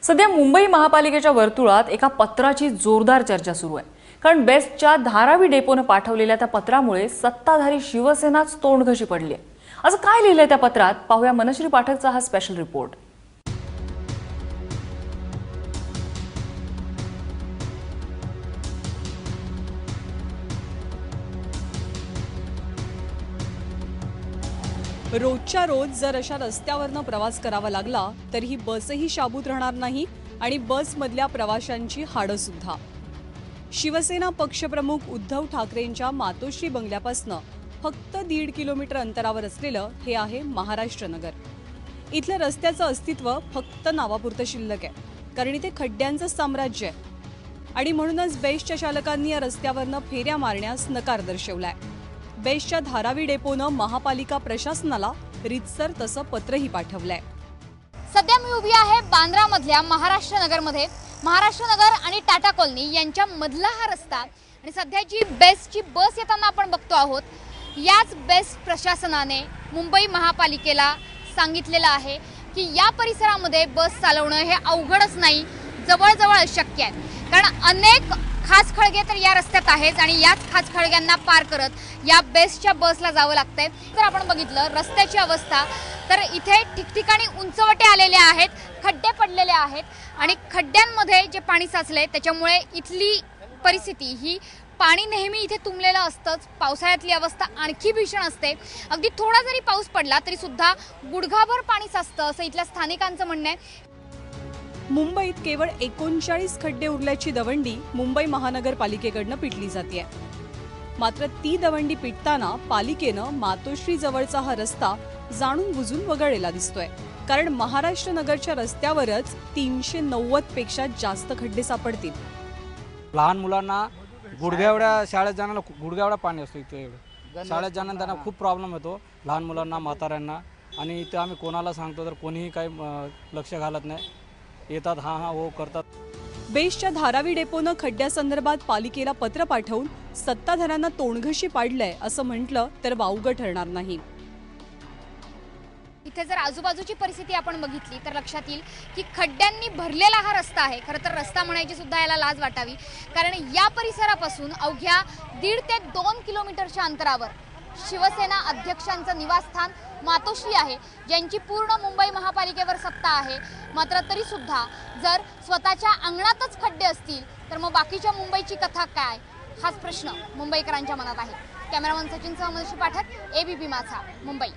सध्या मुंबई महापालिकेच्या वर्तुळात एका पत्राची जोरदार चर्चा सुरू आहे। कारण बेस्टच्या धारावी डेपोने पाठवलेल्या त्या पत्रामुळे सत्ताधारी शिवसेनाच तोंडघशी पडली आहे। असं काय लिहिलंय त्या पत्रात पाहूया मनश्री पाठकचा हा स्पेशल रिपोर्ट। रोजच्या रोज जर अशा रस्त्यावरनं प्रवास करावा लागला तर ही बसही शाबूत राहणार नाही आणि बसमधल्या प्रवाशांची हाडं सुद्धा। शिवसेना पक्षप्रमुख उद्धव ठाकरेंच्या मातोश्री बंगल्यापासून फक्त 1.5 किलोमीटर अंतरावर असलेलं हे आहे महाराष्ट्र नगर। इथल्या रस्त्याचं अस्तित्व फक्त नावापुरतं शिल्लक आहे, कारण इथे खड्ड्यांचं साम्राज्य आहे आणि म्हणूनच बेस्टच्या चालकांनी या रस्त्यावरनं फेऱ्या मारण्यास नकार दर्शवलाय। बेस्टच्या धारावी डेपोनं महापालिका प्रशासनाला रितसर तसं पत्रही पाठवलंय। सध्या मी उभी आहे बांद्रामधल्या महाराष्ट्र नगरमध्ये। महाराष्ट्र नगर आणि टाटा कॉलनी यांच्या मधला हा रस्ता आणि सध्या जी बेस्टची बस येताना आपण बघतो आहोत, याच बेस्ट प्रशासनाने मुंबई महापालिकेला सांगितलेलं आहे की या परिसरामध्ये बस चालवणं हे अवघडच नाही, जवळजवळ अशक्य आहे। कारण अनेक खास खळगे तर या रस्त्यात आहेत आणि याच खास खळग्यांना पार करत या बेस्टच्या बसला जावं लागतंय। तर आपण बघितलं रस्त्याची अवस्था, तर इथे ठिकठिकाणी उंचवटे आलेले आहेत, खड्डे पडलेले आहेत आणि खड्ड्यांमध्ये जे पाणी साचले त्याच्यामुळे इथली परिस्थिती ही पाणी नेहमी इथे तुंबलेलं असतंच। पावसाळ्यातली अवस्था आणखी भीषण असते। अगदी थोडा जरी पाऊस पडला तरी सुद्धा गुडघाभर पाणी साचतं असं इथल्या स्थानिकांचं म्हणणं आहे। मुंबईत केवळ 39 खड्डे उरल्याची दवंडी मुंबई महानगरपालिकेकडनं पिटली जाते। मात्र ती दवंडी पिटताना पालिकेनं मातोश्री जवळचा हा रस्ता जाणून बुजून वगळलेला दिसतोय, कारण महाराष्ट्र नगरच्या रस्त्यावरच 390 पेक्षा जास्त खड्डे सापडतील। लहान मुलांना गुडघ्याएवढ्या शाळेत जाण्याला गुडघ्याएवढा पाणी असतो। इथे शाळेत जाण्याला त्यांना खूप प्रॉब्लेम येतो, लहान मुलांना, म्हाताऱ्यांना। आणि इथे आम्ही कोणाला सांगतो तर कोणीही काही लक्ष घालत नाही, येतात हा हो करतात। बेस्टच्या धारावी डेपोनं खड्ड्यासंदर्भात पालिकेला पत्र पाठवून सत्ताधाऱ्यांना तोंडघशी पाडलंय असं म्हटलं तर वावगं ठरणार नाही। इथे जर आजूबाजूची परिस्थिती आपण बघितली तर लक्षात येईल की खड्ड्यांनी भरलेला हा रस्ता आहे। खरं तर रस्ता म्हणायची सुद्धा याला लाज वाटावी, कारण या परिसरापासून अवघ्या 1.5 ते 2 किलोमीटरच्या अंतरावर शिवसेना अध्यक्षांचं निवासस्थान मातोश्री आहे, ज्यांची पूर्ण मुंबई महापालिकेवर सत्ता आहे। मात्र तरी सुद्धा जर स्वतःच्या अंगणातच खड्डे असतील तर मग बाकीच्या मुंबईची कथा काय, हाच प्रश्न मुंबईकरांच्या मनात आहे। कॅमेरामन सचिन सह मनश्री पाठक, ABP माझा, मुंबई।